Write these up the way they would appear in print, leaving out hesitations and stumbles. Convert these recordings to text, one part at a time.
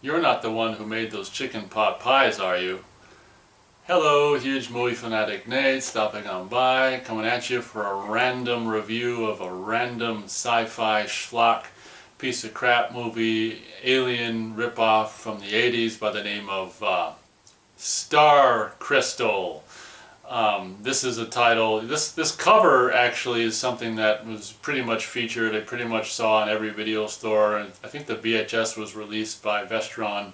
You're not the one who made those chicken pot pies, are you? Hello, huge movie fanatic Nate, stopping on by, coming at you for a random review of a random sci-fi schlock piece of crap movie, alien ripoff from the 80s by the name of Star Crystal. This is a title. This cover actually is something that was pretty much featured. I pretty much saw in every video store, and I think the VHS was released by Vestron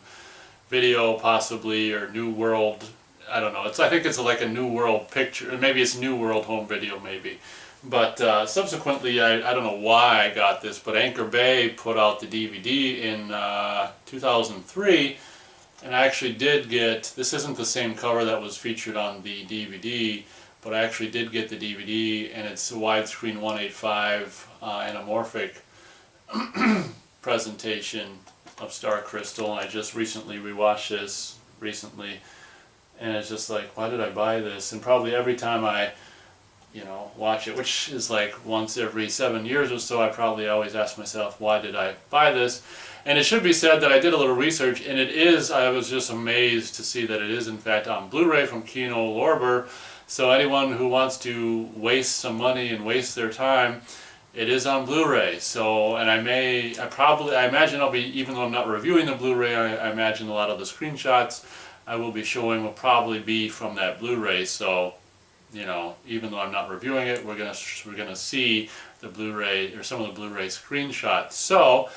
Video, possibly, or New World. I don't know. I think it's like a New World picture. Maybe it's New World Home Video, maybe. But subsequently, I don't know why I got this, but Anchor Bay put out the DVD in 2003. And I actually did get, this isn't the same cover that was featured on the DVD, but I actually did get the DVD, and it's a widescreen 185 anamorphic presentation of Star Crystal, and I just recently rewatched this recently, and it's just like, why did I buy this? And probably every time I watch it, which is like once every 7 years or so, I probably always ask myself, why did I buy this? And it should be said that I did a little research, and I was just amazed to see that it is in fact on Blu-ray from Kino Lorber. So anyone who wants to waste some money and waste their time, it is on Blu-ray. So, and I imagine I'll be, even though I'm not reviewing the Blu-ray, I imagine a lot of the screenshots I will be showing will probably be from that Blu-ray. So, even though I'm not reviewing it, we're gonna see the Blu-ray, or some of the Blu-ray screenshots. So,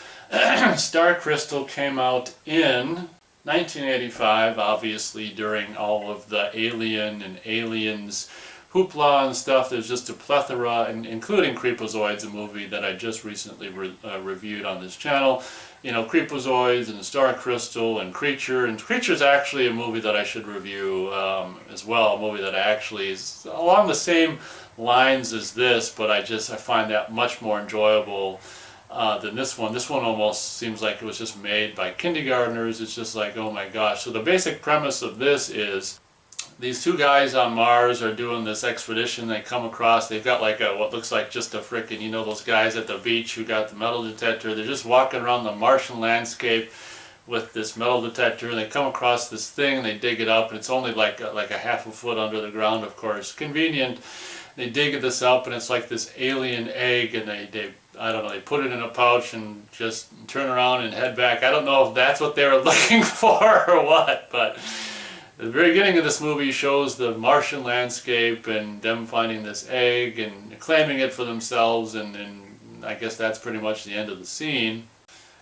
Star Crystal came out in 1985, obviously during all of the Alien and Aliens hoopla and stuff. There's just a plethora, including Creepozoids, a movie that I just recently reviewed on this channel. Creepozoids and Star Crystal and Creature. And Creature's actually a movie that I should review as well. A movie that actually is along the same lines as this, but I find that much more enjoyable than this one. This one almost seems like it was just made by kindergartners. It's just like, oh my gosh. So the basic premise of this is these two guys on Mars are doing this expedition. They come across, they've got like what looks like just a frickin', those guys at the beach who got the metal detector. They're just walking around the Martian landscape with this metal detector, and they come across this thing, and they dig it up, and it's only like a half a foot under the ground, of course. Convenient. They dig this up, and it's like this alien egg, and they I don't know, they put it in a pouch and just turn around and head back. I don't know if that's what they were looking for or what, but the very beginning of this movie shows the Martian landscape and them finding this egg and claiming it for themselves, and I guess that's pretty much the end of the scene.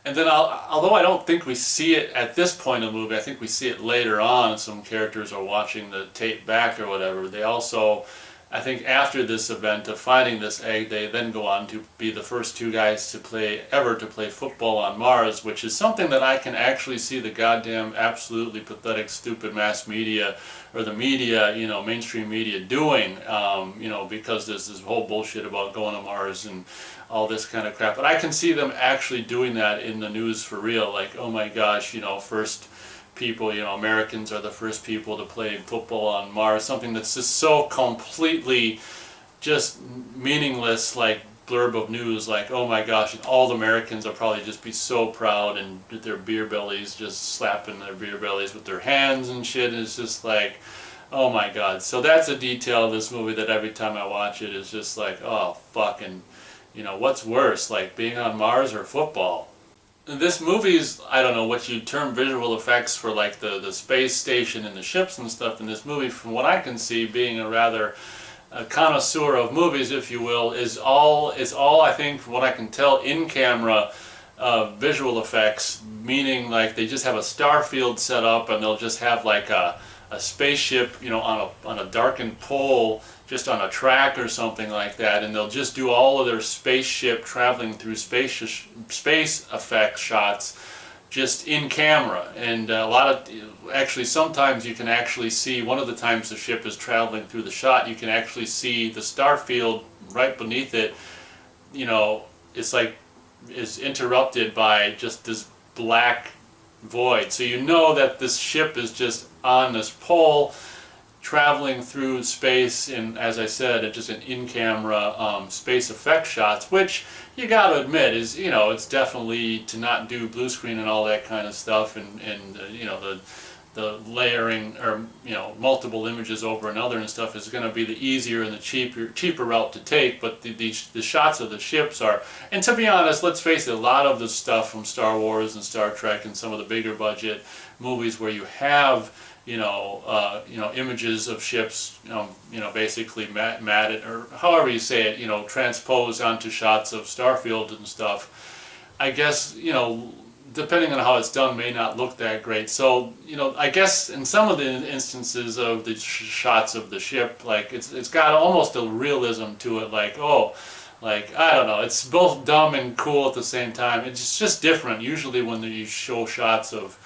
And then, although I don't think we see it at this point in the movie, I think we see it later on. Some characters are watching the tape back or whatever. They also, I think after this event of finding this egg, they then go on to be the first two guys to play football on Mars, which is something that I can actually see the goddamn absolutely pathetic, stupid mass media, or the media, mainstream media doing, because there's this whole bullshit about going to Mars and all this kind of crap. But I can see them actually doing that in the news for real, like, oh my gosh, first people, Americans are the first people to play football on Mars, something that's just so completely just meaningless, like blurb of news, like, oh my gosh, and all the Americans will probably just be so proud, and their beer bellies, just slapping their beer bellies with their hands and shit. It's just like, oh my god. So that's a detail of this movie that every time I watch it is just like, oh fucking, what's worse, like being on Mars or football? This movie's, I don't know what you'd term visual effects for, like the space station and the ships and stuff in this movie, from what I can see, being a connoisseur of movies, if you will, is all I think, from what I can tell, in camera visual effects, meaning like they just have a star field set up, and they'll just have like a spaceship, on a darkened pole, just on a track or something like that, and they'll just do all of their spaceship traveling through space effect shots just in camera. And actually sometimes you can actually see, one of the times the ship is traveling through the shot, you can actually see the star field right beneath it, is interrupted by just this black void. So that this ship is just on this pole, traveling through space in, as I said, just an in-camera space effect shots, which you got to admit is, you know, it's definitely to not do blue screen and all that kind of stuff, and you know, the layering, or you know, multiple images over another and stuff is going to be the easier and the cheaper route to take. But the shots of the ships are, and to be honest, let's face it, a lot of the stuff from Star Wars and Star Trek and some of the bigger budget movies where you have, you know, images of ships, basically matted, or however you say it, you know, transposed onto shots of Starfield and stuff. I guess, you know, depending on how it's done, may not look that great. So, you know, I guess in some of the instances of the shots of the ship, like it's got almost a realism to it, like, oh, like, I don't know, it's both dumb and cool at the same time. It's just different. Usually when you show shots of,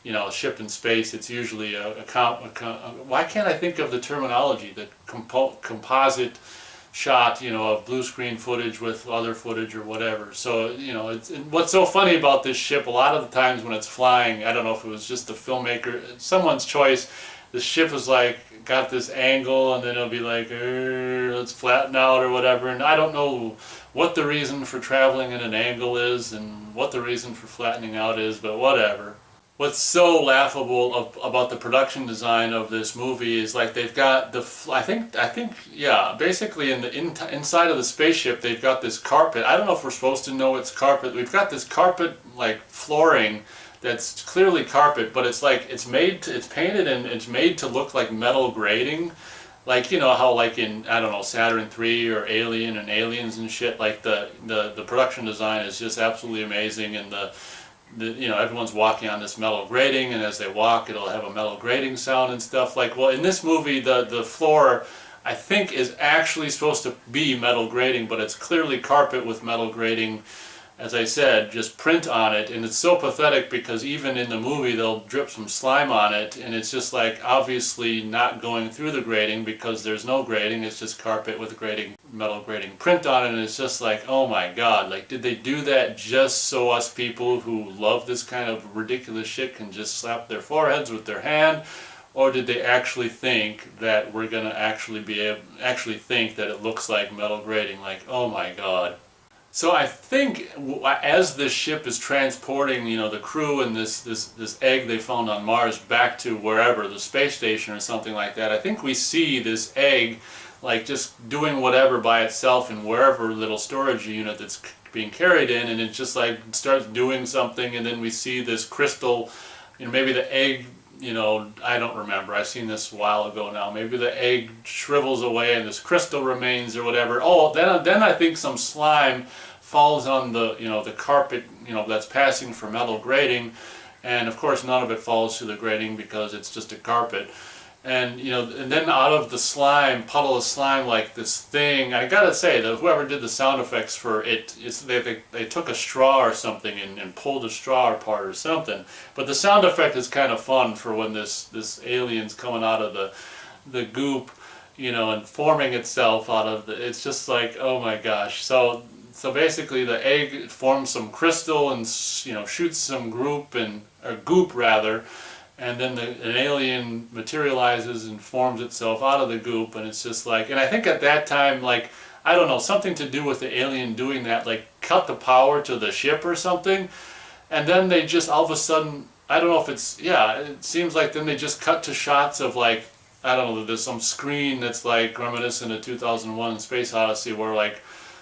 you know, a ship in space, it's usually why can't I think of the terminology, the composite shot, you know, of blue screen footage with other footage or whatever. So, you know, what's so funny about this ship, a lot of the times when it's flying, I don't know if it was just the filmmaker, someone's choice, the ship is like, got this angle, and then it'll be like, let's flatten out or whatever, and I don't know what the reason for traveling in an angle is and what the reason for flattening out is, but whatever. What's so laughable about the production design of this movie is, like, they've got I think yeah, basically in the inside of the spaceship they've got this carpet. I don't know if we're supposed to know it's carpet. We've got this carpet, like, flooring that's clearly carpet, but it's like it's painted and it's made to look like metal grating. Like, you know how, like, in, I don't know, Saturn 3 or Alien and Aliens and shit, like the production design is just absolutely amazing, and you know, everyone's walking on this metal grating, and as they walk it'll have a metal grating sound and stuff. Like, well, in this movie the floor, I think, is actually supposed to be metal grating, but it's clearly carpet with metal grating, as I said, just print on it. And it's so pathetic because even in the movie they'll drip some slime on it, and it's just like obviously not going through the grating because there's no grating, it's just carpet with grating, metal grating print on it. And it's just like, oh my god, like, did they do that just so us people who love this kind of ridiculous shit can just slap their foreheads with their hand? Or did they actually think that we're gonna actually think that it looks like metal grating? Like, oh my god. So I think as this ship is transporting, you know, the crew and this egg they found on Mars back to wherever, the space station or something like that, I think we see this egg, like, just doing whatever by itself in wherever little storage unit that's being carried in, and it just, like, starts doing something, and then we see this crystal, you know, maybe the egg, you know, I don't remember, I've seen this a while ago now, maybe the egg shrivels away and this crystal remains or whatever. Oh, then I think some slime falls on the, you know, the carpet, you know, that's passing for metal grating, and of course none of it falls to the grating because it's just a carpet. And, you know, and then out of the slime, puddle of slime, like this thing, I gotta say that whoever did the sound effects for it, they took a straw or something and pulled a straw apart or something. But the sound effect is kind of fun for when this alien's coming out of the goop, you know, and forming itself out of it's just like, oh my gosh. So basically the egg forms some crystal and, you know, shoots some goop rather, and then an alien materializes and forms itself out of the goop, and it's just like, and I think at that time, like, I don't know, something to do with the alien doing that, like cut the power to the ship or something, and then they just all of a sudden, I don't know if it's, yeah, it seems like then they just cut to shots of, like, I don't know, there's some screen that's like reminiscent of 2001 Space Odyssey where, like,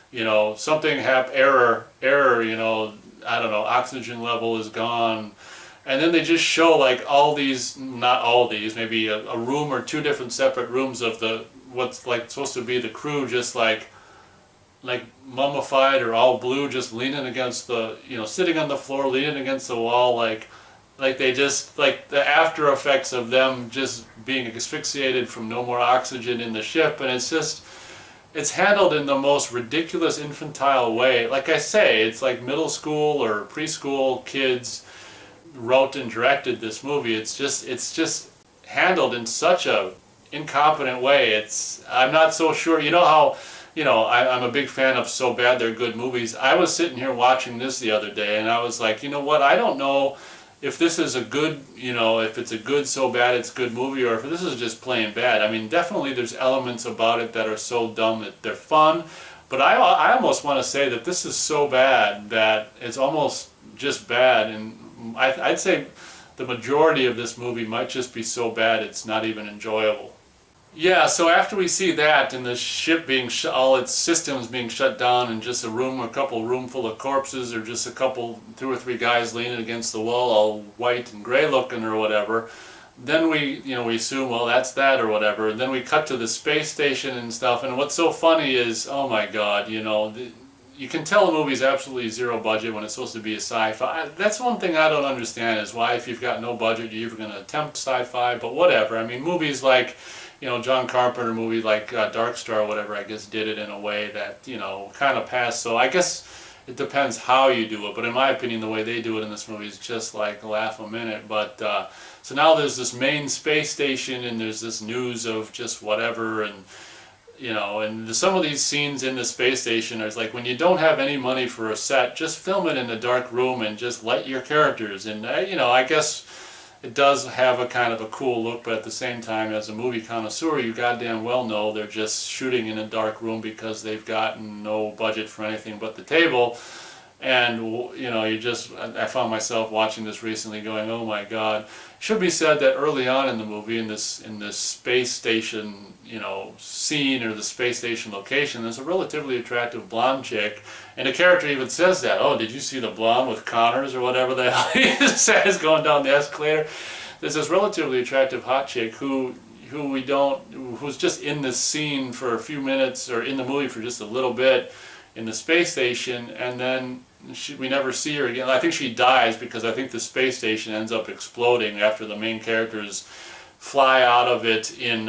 you know, something error, you know, I don't know, oxygen level is gone. And then they just show, like, all these, not all these, maybe a room or two different separate rooms of what's, like, supposed to be the crew, just like mummified or all blue, just leaning against you know, sitting on the floor, leaning against the wall, like they just, like, the after effects of them just being asphyxiated from no more oxygen in the ship. And it's just, it's handled in the most ridiculous, infantile way. Like I say, it's like middle school or preschool kids wrote and directed this movie. It's just handled in such a incompetent way. I'm not so sure. You know how, you know, I'm a big fan of So Bad They're Good movies. I was sitting here watching this the other day, and I was like, you know what, I don't know if this is a good, if it's a good so bad it's good movie, or if this is just plain bad. I mean, definitely there's elements about it that are so dumb that they're fun, but I almost want to say that this is so bad that it's almost just bad, and I'd say the majority of this movie might just be so bad it's not even enjoyable. Yeah, so after we see that and the ship being all its systems being shut down and just a couple room full of corpses, or just two or three guys leaning against the wall all white and gray looking or whatever, then we assume, well, that's that or whatever. And then we cut to the space station and stuff, and what's so funny is, oh my god, you can tell a movie's absolutely zero budget when it's supposed to be a sci-fi. That's one thing I don't understand, is why, if you've got no budget, you're even going to attempt sci-fi, but whatever. I mean, movies like, John Carpenter movie like Dark Star or whatever, I guess did it in a way that, kind of passed. So I guess it depends how you do it, but in my opinion, the way they do it in this movie is just like a laugh a minute. But so now there's this main space station, and there's this news of just whatever, and and some of these scenes in the space station are like, when you don't have any money for a set, just film it in a dark room and just light your characters. And I guess it does have a kind of a cool look, but at the same time, as a movie connoisseur, you goddamn well know they're just shooting in a dark room because they've gotten no budget for anything but the table. And I found myself watching this recently going, oh my god. It should be said that early on in the movie, in this space station scene, or the space station location, there's a relatively attractive blonde chick, and the character even says that, oh, did you see the blonde with Connors or whatever the hell he says going down the escalator. There's this relatively attractive hot chick who's just in this scene for a few minutes, or in the movie for just a little bit in the space station, and then we never see her again. I think she dies, because I think the space station ends up exploding after the main characters fly out of it in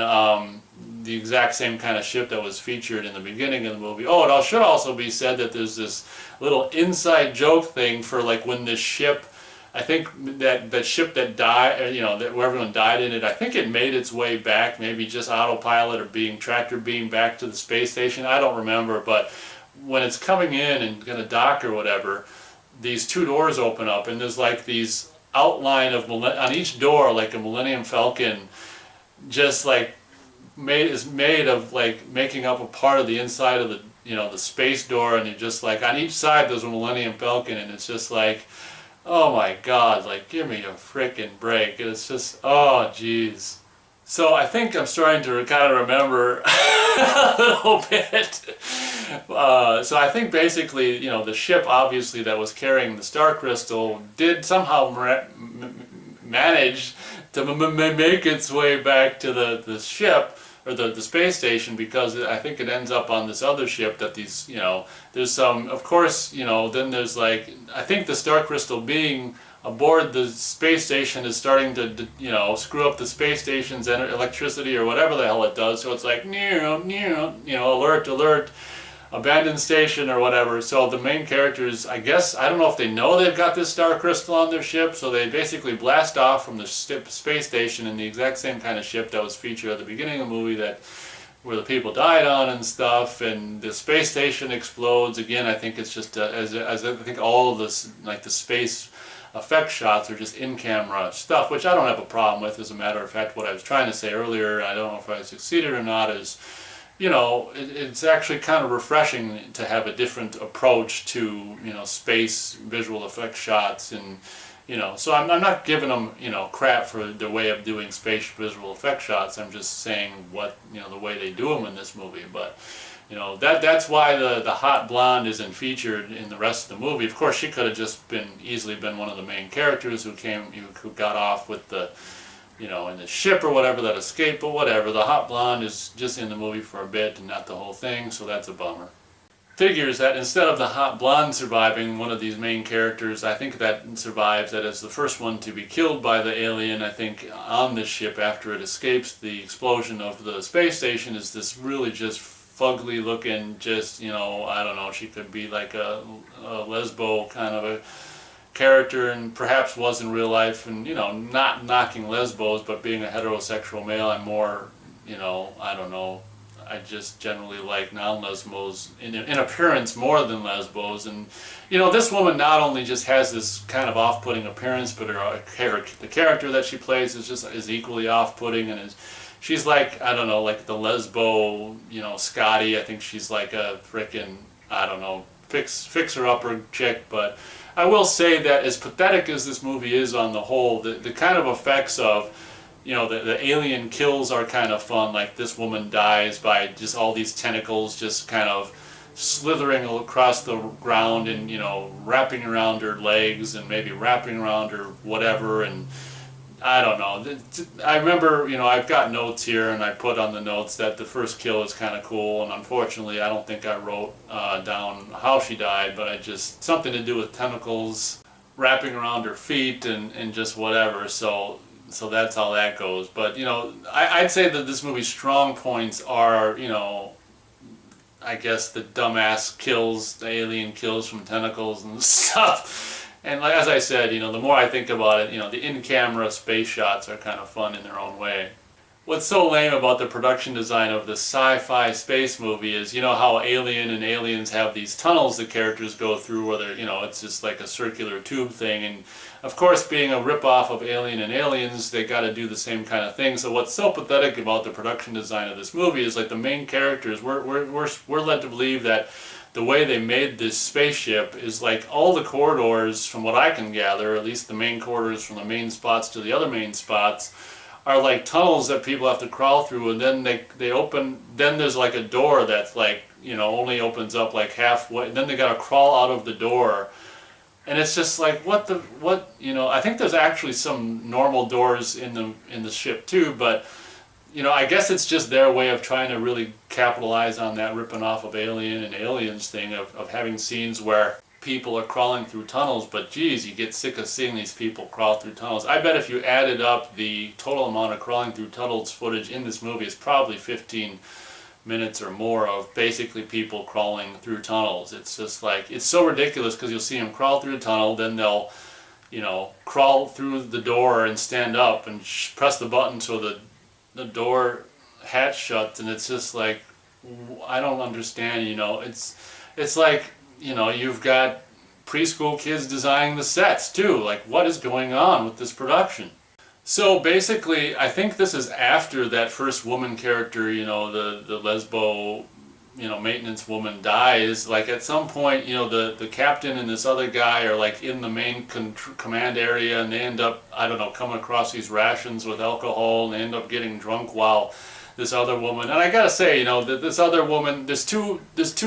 the exact same kind of ship that was featured in the beginning of the movie. Oh, it should also be said that there's this little inside joke thing for, like, when this ship, I think that ship that died, where everyone died in it, I think it made its way back, maybe just autopilot or tractor beam back to the space station. I don't remember, but when it's coming in and going to dock or whatever, these two doors open up, and there's like these outline of on each door, like a Millennium Falcon, just like made of, like, making up a part of the inside of the the space door, and you just, like, on each side there's a Millennium Falcon, and it's just like, oh my god, like, give me a frickin' break. It's just, oh jeez. So I think I'm starting to kind of remember a little bit. So I think basically, the ship, obviously, that was carrying the star crystal did somehow manage to make its way back to the ship, or the space station, because I think it ends up on this other ship that these, there's some, of course, then there's, like, I think the star crystal being aboard the space station is starting to, screw up the space station's electricity or whatever the hell it does. So it's like, alert, alert, abandoned station or whatever. So the main characters, I guess, I don't know if they know they've got this star crystal on their ship, so they basically blast off from the space station in the exact same kind of ship that was featured at the beginning of the movie, where the people died on and stuff, and the space station explodes. Again, I think it's just, as I think all of this, like, the space effect shots are just in-camera stuff, which I don't have a problem with. As a matter of fact, what I was trying to say earlier, I don't know if I succeeded or not, is, it's actually kind of refreshing to have a different approach to, space visual effect shots, and, so I'm not giving them, crap for the way of doing space visual effect shots. I'm just saying what, the way they do them in this movie. But that's why the hot blonde isn't featured in the rest of the movie. Of course, she could have just easily been one of the main characters who got off with the, in the ship or whatever, that escaped, but whatever. The hot blonde is just in the movie for a bit and not the whole thing, so that's a bummer. Figures that instead of the hot blonde surviving, one of these main characters, I think that survives, that is the first one to be killed by the alien, I think, on this ship after it escapes the explosion of the space station, is this really just fugly looking, just, I don't know, she could be like a lesbo kind of a character, and perhaps was in real life, and, not knocking lesbos, but being a heterosexual male, I'm more, I don't know, I just generally like non-lesbos in appearance more than lesbos. And this woman not only just has this kind of off-putting appearance, but the character that she plays is equally off-putting, and she's like, I don't know, like the lesbo, Scotty. I think she's like a frickin', I don't know, fixer-upper chick. But I will say that as pathetic as this movie is on the whole, the kind of effects of, the alien kills are kind of fun. Like this woman dies by just all these tentacles just kind of slithering across the ground and, wrapping around her legs and maybe wrapping around her whatever. And I don't know. I remember, I've got notes here, and I put on the notes that the first kill is kind of cool, and unfortunately I don't think I wrote down how she died, but something to do with tentacles wrapping around her feet and just whatever. So that's how that goes. But I'd say that this movie's strong points are, I guess the dumbass kills, the alien kills from tentacles and stuff. And as I said, the more I think about it, the in-camera space shots are kind of fun in their own way. What's so lame about the production design of this sci-fi space movie is, how Alien and Aliens have these tunnels the characters go through where they're, it's just like a circular tube thing. And of course, being a rip-off of Alien and Aliens, they got to do the same kind of thing. So what's so pathetic about the production design of this movie is like the main characters, we're led to believe that the way they made this spaceship is like all the corridors, from what I can gather, at least the main corridors from the main spots to the other main spots, are like tunnels that people have to crawl through, and then they open, then there's like a door that's like, only opens up like halfway, then they gotta crawl out of the door. And it's just like, I think there's actually some normal doors in the ship too, but I guess it's just their way of trying to really capitalize on that ripping off of Alien and Aliens thing of having scenes where people are crawling through tunnels, but geez, you get sick of seeing these people crawl through tunnels. I bet if you added up the total amount of crawling through tunnels footage in this movie, it's probably 15 minutes or more of basically people crawling through tunnels. It's just like, it's so ridiculous because you'll see them crawl through a tunnel, then they'll, crawl through the door and stand up and press the button so the door hatch shuts, and it's just like, I don't understand, it's like, you've got preschool kids designing the sets too. Like, what is going on with this production? So basically, I think this is after that first woman character, the lesbo, maintenance woman dies. Like at some point, the captain and this other guy are like in the main command area, and they end up, I don't know, coming across these rations with alcohol, and they end up getting drunk while this other woman, and I gotta say, this other woman, there's two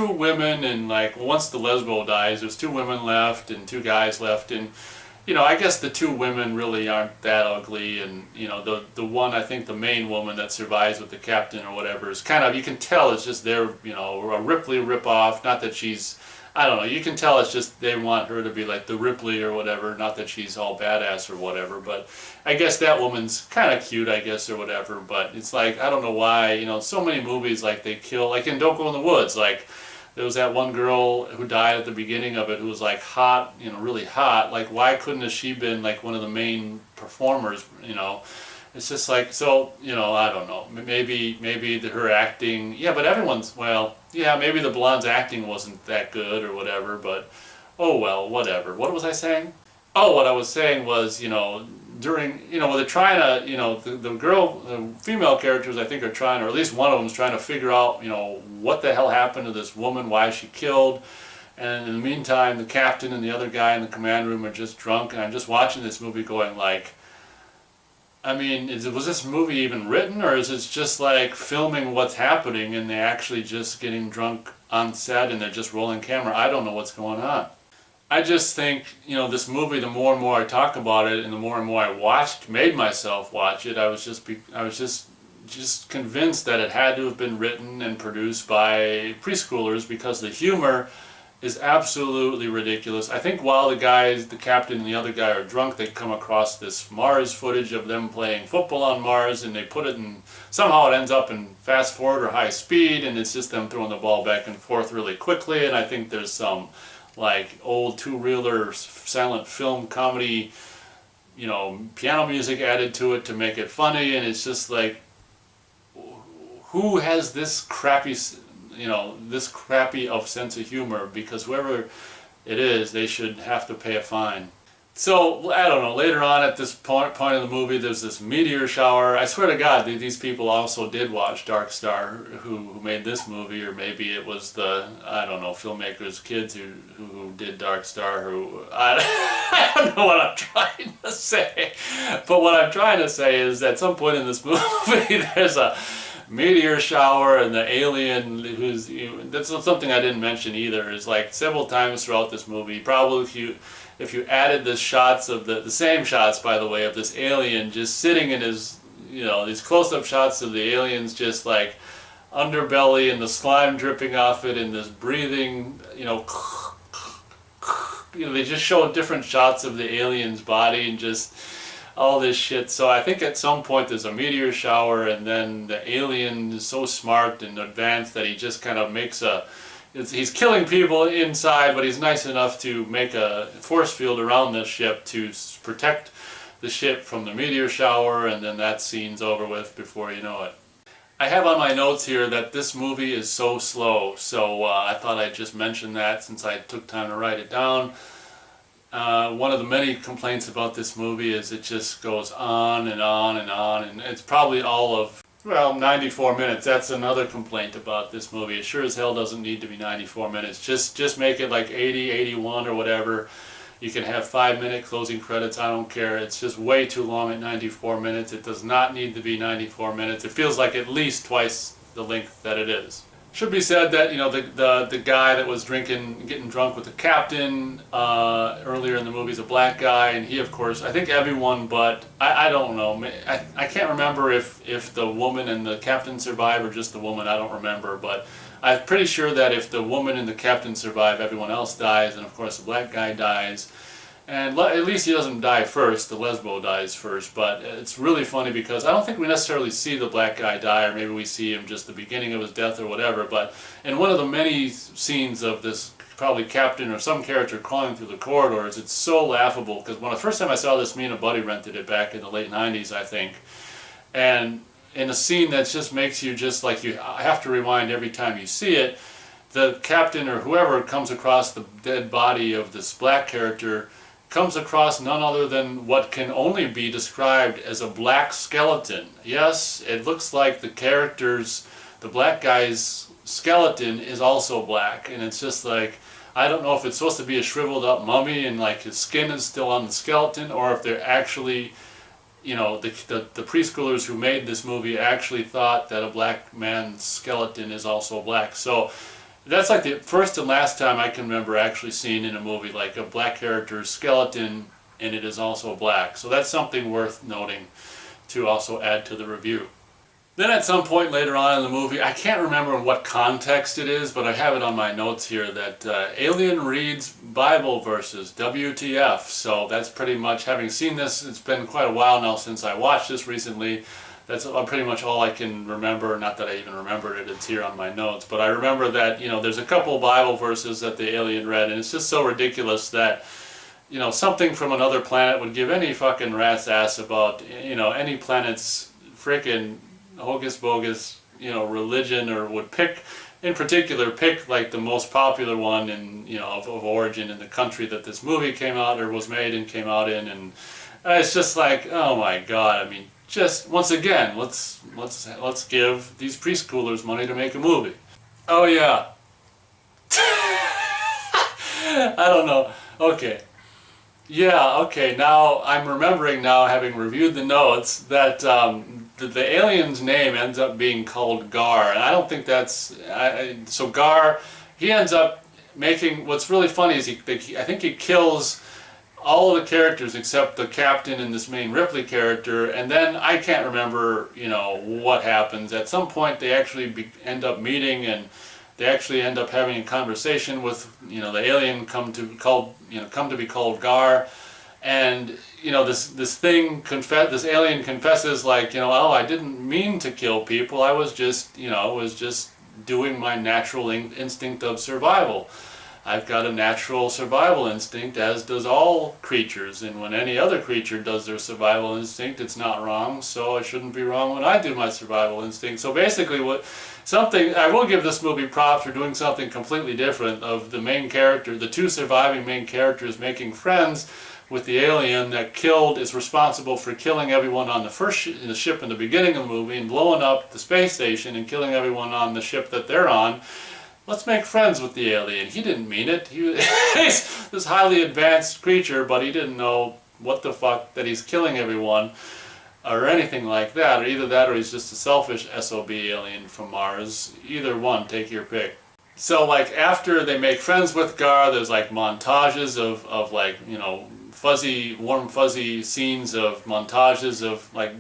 women, and like once the lesbo dies, there's two women left and two guys left, and I guess the two women really aren't that ugly, and the one, I think the main woman that survives with the captain or whatever is kind of, you can tell it's just they're a Ripley ripoff. Not that she's, I don't know, you can tell it's just they want her to be like the Ripley or whatever, not that she's all badass or whatever, but I guess that woman's kind of cute, I guess, or whatever. But it's like, I don't know why, so many movies, like they kill, like in Don't Go in the Woods, like there was that one girl who died at the beginning of it who was like hot, really hot. Like, why couldn't have she been like one of the main performers, It's just like, so, I don't know, maybe her acting, yeah, but everyone's, well, yeah, maybe the blonde's acting wasn't that good or whatever, but oh well, whatever. What was I saying? Oh, what I was saying was, during, when they're trying to, the female characters, I think, are trying, or at least one of them's trying to figure out, what the hell happened to this woman, why she killed. And in the meantime, the captain and the other guy in the command room are just drunk, and I'm just watching this movie going like, I mean, was this movie even written, or is it just like filming what's happening and they're actually just getting drunk on set and they're just rolling camera? I don't know what's going on. I just think, this movie, the more and more I talk about it and the more I made myself watch it, I was just convinced that it had to have been written and produced by preschoolers, because the humor is absolutely ridiculous. I think while the captain and the other guy are drunk, they come across this Mars footage of them playing football on Mars, and they put it in, somehow it ends up in fast forward or high speed, and it's just them throwing the ball back and forth really quickly, and I think there's some like old two-reeler silent film comedy, piano music added to it to make it funny, and it's just like, who has this crappy, this crappy of sense of humor, because whoever it is, they should have to pay a fine. So, I don't know, later on at this point in the movie, there's this meteor shower. I swear to God, these people also did watch Dark Star, who made this movie, or maybe it was the, I don't know, filmmakers' kids who did Dark Star, I don't know what I'm trying to say. But what I'm trying to say is that at some point in this movie, there's a meteor shower, and the alien that's something I didn't mention either, is like several times throughout this movie, probably if you added the shots of the same shots, by the way, of this alien just sitting in his, these close-up shots of the aliens just like underbelly and the slime dripping off it and this breathing, they just show different shots of the alien's body and just all this shit. So I think at some point there's a meteor shower, and then the alien is so smart and advanced that he just kind of makes he's killing people inside, but he's nice enough to make a force field around the ship to protect the ship from the meteor shower, and then that scene's over with before you know it. I have on my notes here that this movie is so slow, so I thought I'd just mention that since I took time to write it down. One of the many complaints about this movie is it just goes on and on and on, and it's probably all of, 94 minutes. That's another complaint about this movie. It sure as hell doesn't need to be 94 minutes. Just make it like 80, 81 or whatever. You can have 5-minute closing credits, I don't care. It's just way too long at 94 minutes. It does not need to be 94 minutes. It feels like at least twice the length that it is. Should be said that, the guy that was getting drunk with the captain earlier in the movie is a black guy, and he, of course, I think everyone, but I don't know. I can't remember if the woman and the captain survive or just the woman. I don't remember, but I'm pretty sure that if the woman and the captain survive, everyone else dies, and of course the black guy dies. And at least he doesn't die first, the lesbo dies first, but it's really funny because I don't think we necessarily see the black guy die, or maybe we see him just the beginning of his death or whatever, but in one of the many scenes of this probably captain or some character crawling through the corridors, it's so laughable, because when the first time I saw this, me and a buddy rented it back in the late 90s, I think, and in a scene that just makes you just like you have to rewind every time you see it, the captain or whoever comes across the dead body of this black character comes across none other than what can only be described as a black skeleton. Yes, it looks like the black guy's skeleton is also black, and it's just like, I don't know if it's supposed to be a shriveled up mummy and like his skin is still on the skeleton, or if they're actually, the preschoolers who made this movie actually thought that a black man's skeleton is also black. So that's like the first and last time I can remember actually seeing in a movie like a black character's skeleton and it is also black. So that's something worth noting to also add to the review. Then at some point later on in the movie, I can't remember in what context it is, but I have it on my notes here that alien reads Bible verses, WTF. So that's pretty much, having seen this, it's been quite a while now since I watched this recently. That's pretty much all I can remember. Not that I even remembered it, it's here on my notes. But I remember that, there's a couple Bible verses that the alien read, and it's just so ridiculous that, something from another planet would give any fucking rat's ass about, any planet's frickin' hocus pocus, religion, or would pick like the most popular one in, of origin in the country that this movie came out or was made and came out in. And it's just like, oh my God, I mean, just once again, let's give these preschoolers money to make a movie. Oh yeah. I don't know. Okay. Yeah, okay, now I'm remembering now, having reviewed the notes, that the alien's name ends up being called Gar, and I don't think that's... so Gar, he ends up making... What's really funny is I think he kills all of the characters except the captain and this main Ripley character, and then I can't remember, what happens. At some point they actually end up meeting, and they actually end up having a conversation with, the alien come to be called Gar, and this alien confesses like, oh, I didn't mean to kill people. I was just, doing my natural instinct of survival. I've got a natural survival instinct, as does all creatures, and when any other creature does their survival instinct, it's not wrong, so it shouldn't be wrong when I do my survival instinct. So basically I will give this movie props for doing something completely different, of the main character, the two surviving main characters making friends with the alien that is responsible for killing everyone on the ship in the beginning of the movie and blowing up the space station and killing everyone on the ship that they're on. Let's make friends with the alien. He didn't mean it. He's this highly advanced creature, but he didn't know what the fuck that he's killing everyone or anything like that. Or either that or he's just a selfish SOB alien from Mars. Either one, take your pick. So like after they make friends with Gar, there's like montages of like, you know, warm fuzzy scenes of montages of like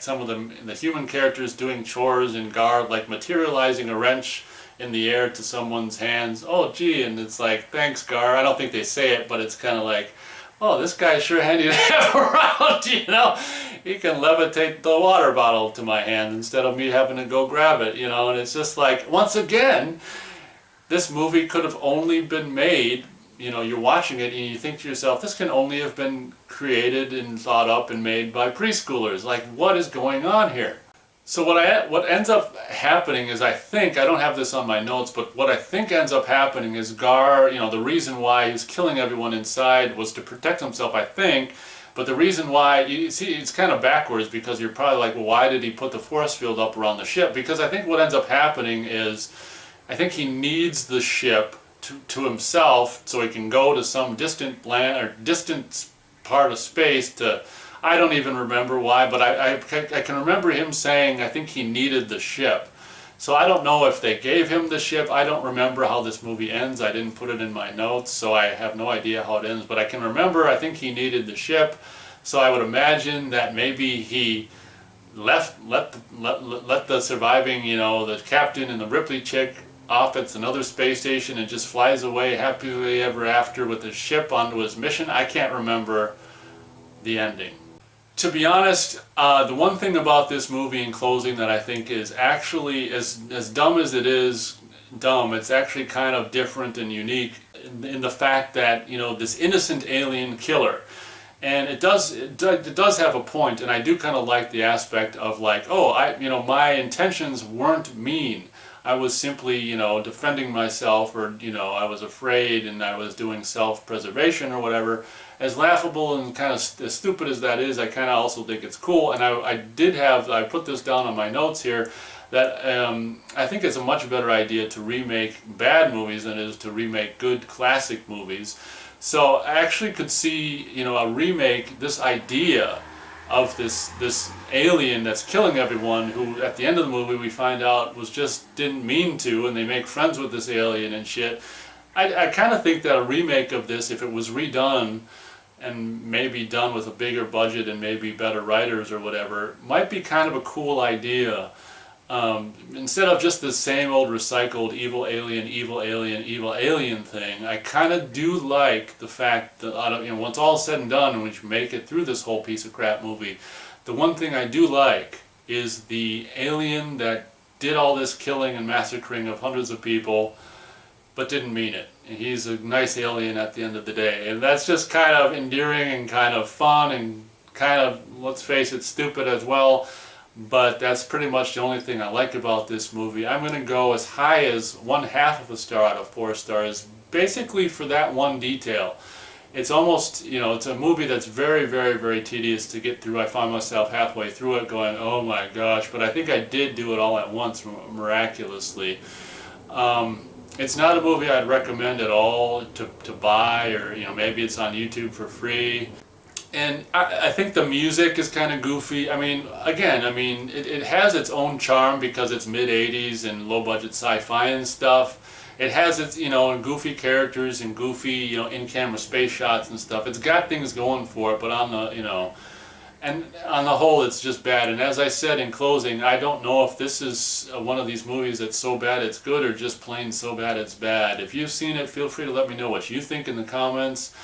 some of the human characters doing chores, and Gar like materializing a wrench in the air to someone's hands. Oh gee, and it's like, thanks Gar. I don't think they say it, but it's kind of like, oh, this guy's sure handy to have around, you know. He can levitate the water bottle to my hand instead of me having to go grab it, you know. And it's just like, once again, this movie could have only been made, you know, you're watching it and you think to yourself, this can only have been created and thought up and made by preschoolers. Like, what is going on here? So what ends up happening is, I don't have this on my notes, but what I think ends up happening is Gar, you know, the reason why he was killing everyone inside was to protect himself, I think. But the reason why, you see, it's kind of backwards, because you're probably like, well, why did he put the force field up around the ship? Because I think what ends up happening is, I think he needs the ship to himself so he can go to some distant land or distant part of space to, I don't even remember why, but I can remember him saying I think he needed the ship. So I don't know if they gave him the ship. I don't remember how this movie ends. I didn't put it in my notes, so I have no idea how it ends. But I can remember I think he needed the ship. So I would imagine that maybe he let the surviving, you know, the captain and the Ripley chick off at another space station and just flies away happily ever after with his ship onto his mission. I can't remember the ending. To be honest, the one thing about this movie in closing that I think is actually, as dumb as it is dumb, it's actually kind of different and unique in the fact that, you know, this innocent alien killer, and it does have a point, and I do kind of like the aspect of like, oh, you know, my intentions weren't mean. I was simply, you know, defending myself, or, you know, I was afraid and I was doing self-preservation or whatever. As laughable and kind of as stupid as that is, I kind of also think it's cool. And I put this down on my notes here, that I think it's a much better idea to remake bad movies than it is to remake good classic movies. So I actually could see, you know, a remake, this idea of this alien that's killing everyone, who at the end of the movie we find out didn't mean to, and they make friends with this alien and shit. I kind of think that a remake of this, if it was redone and maybe done with a bigger budget and maybe better writers or whatever, might be kind of a cool idea. Instead of just the same old recycled evil alien, evil alien, evil alien thing, I kind of do like the fact that, you know, once all said and done and we make it through this whole piece of crap movie, the one thing I do like is the alien that did all this killing and massacring of hundreds of people but didn't mean it. And he's a nice alien at the end of the day. And that's just kind of endearing and kind of fun and kind of, let's face it, stupid as well. But that's pretty much the only thing I like about this movie. I'm going to go as high as 1/2 of a star out of 4 stars, basically for that one detail. It's almost, you know, it's a movie that's very, very, very tedious to get through. I found myself halfway through it going, oh my gosh, but I think I did do it all at once miraculously. It's not a movie I'd recommend at all to buy, or, you know, maybe it's on YouTube for free. And I think the music is kind of goofy. I mean, again, it has its own charm because it's mid-80s and low-budget sci-fi and stuff. It has its, you know, goofy characters and goofy, you know, in-camera space shots and stuff. It's got things going for it, but on the, you know, and on the whole, it's just bad. And as I said in closing, I don't know if this is one of these movies that's so bad it's good, or just plain so bad it's bad. If you've seen it, feel free to let me know what you think in the comments.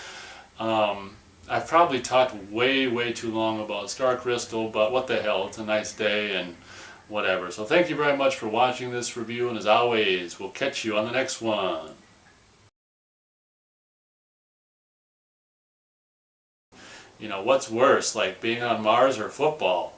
I've probably talked way, way too long about Star Crystal, but what the hell, it's a nice day and whatever. So thank you very much for watching this review, and as always, we'll catch you on the next one. you know, what's worse, like being on Mars or football?